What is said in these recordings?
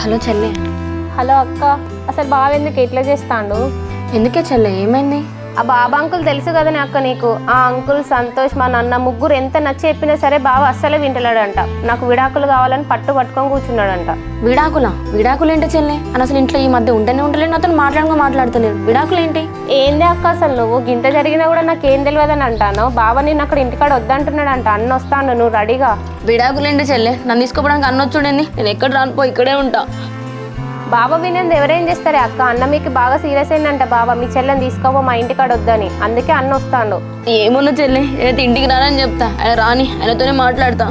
Hello చెల్లె. Hello అక్క, అసలు బావ ఎందుకు ఇట్లా చేస్తాడు? ఎందుకే చెల్లె, ఏమైంది? ఆ బాబా అంకుల్ తెలుసు కదా అక్క నీకు. ఆ అంకుల్, సంతోష్, మా నాన్న ముగ్గురు ఎంత నచ్చి చెప్పినా సరే బావ అస్సలే వింటలేడంట. నాకు విడాకులు కావాలని పట్టుకొని కూర్చున్నాడంట. విడాకులు ఏంటి చెల్లె? అని అసలు ఇంట్లో ఈ మధ్య ఉండలేను, అతను మాట్లాడతలేడు. విడాకులు ఏంటి? ఏంది అక్క, అసలు నువ్వు గింత జరిగినా కూడా నాకేం తెలియదని అంటాను. బావ నేను అక్కడ ఇంటికాడ వద్దంటున్నాడంట. అన్న వస్తాను, నువ్వు రెడీగా. విడాకులు ఏంటి చెల్లె? నన్ను తీసుకోవడానికి అన్న వచ్చుడండి, నేను ఎక్కడ రానుపో, ఇక్కడే ఉంటా. బాబా వినంది ఎవరేం చేస్తారే అక్క. అన్న మీకు బాగా సీరియస్ అయిందంట. బాబా మీ చెల్లెని తీసుకోవో, మా ఇంటికాడ వద్దని, అందుకే అన్న వస్తాడు. ఏమన్నా చెల్లె, ఏదైతే ఇంటికి రానని చెప్తా, ఆయన రాని, ఆయనతోనే మాట్లాడతా.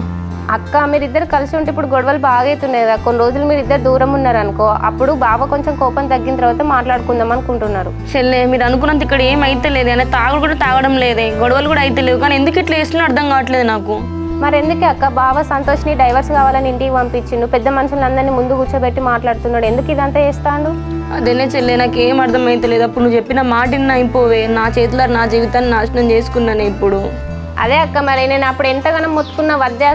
అక్క మీరిద్దరు కలిసి ఉంటే ఇప్పుడు గొడవలు బాగా అవుతున్నాయి కదా. కొన్ని రోజులు మీరు ఇద్దరు దూరం ఉన్నారు అనుకో, అప్పుడు బావ కొంచెం కోపం తగ్గిన తర్వాత మాట్లాడుకుందాం అనుకుంటున్నారు. చెల్లె, మీరు అనుకున్నంత ఇక్కడ ఏం అయితే లేదు, ఆయన తాగుడు కూడా తాగడం లేదే, గొడవలు కూడా అయితే లేవు. కానీ ఎందుకు ఇట్లా వేస్తున్నా అర్థం కావట్లేదు నాకు. మరి ఎందుకే అక్క, బావ సంతోష్ని డైవర్స్ కావాలని ఇంటికి పంపించిండు. పెద్ద మనుషులందరినీ ముందు కూర్చోబెట్టి మాట్లాడుతున్నాడు. ఎందుకు ఇదంతా చేస్తాడు? అదేనే చెల్లె, నాకు ఏం అర్థం అయితే లేదు. అప్పుడు నువ్వు చెప్పిన మాటిని అయిపోవే, నా చేతిలో నా జీవితాన్ని నాశనం చేసుకున్నాను ఇప్పుడు. అదే అక్క, మరి నేను అప్పుడు ఎంతగానో మొత్తుకున్నా, వద్దే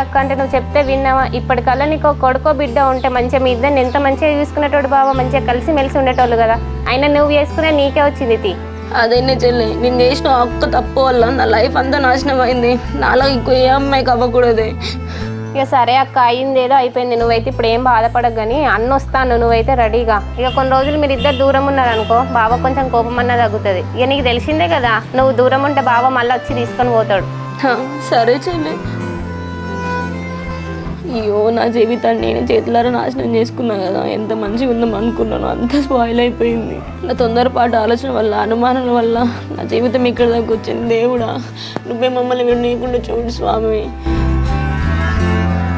అక్క అంటే నువ్వు చెప్తే విన్నావా? ఇప్పటికల్లా నీకు కొడుకో బిడ్డ ఉంటే మంచిగా మీ ఇద్దరిని ఎంత మంచిగా చూసుకునేటోడు బావ, మంచిగా కలిసి మెలిసి ఉండేటోళ్ళు కదా. అయినా నువ్వు చేసుకునే నీకే వచ్చింది. అదేనే చెల్లె, నేను చేసిన ఒక్క తప్పు వల్ల నా లైఫ్ అంతా నాశనం అయింది. నాలో ఇంకో ఏ అమ్మాయికి అవ్వకూడదే. ఇక సరే అక్క, అయిందేదో అయిపోయింది. నువ్వైతే ఇప్పుడు ఏం బాధపడకు కానీ అన్న వస్తాను, నువ్వైతే రెడీగా. ఇక కొన్ని రోజులు మీరు ఇద్దరు దూరం ఉన్నారనుకో, బావ కొంచెం కోపం అన్న తగ్గుతుంది. ఇక నీకు తెలిసిందే కదా, నువ్వు దూరం ఉంటే బావ మళ్ళీ వచ్చి తీసుకొని పోతాడు. సరే చెల్లె. అయ్యో, నా జీవితాన్ని నేను చేతులారా నాశనం చేసుకున్నా కదా. ఎంత మంచిగా ఉందాం అనుకున్నాను, అంత స్పాయిల్ అయిపోయింది. నా తొందరపాటు ఆలోచన వల్ల, అనుమానాల వల్ల నా జీవితం ఇక్కడ దాకా వచ్చింది. దేవుడా, నువ్వే మమ్మల్ని విడనీయకుండా చూడు స్వామి.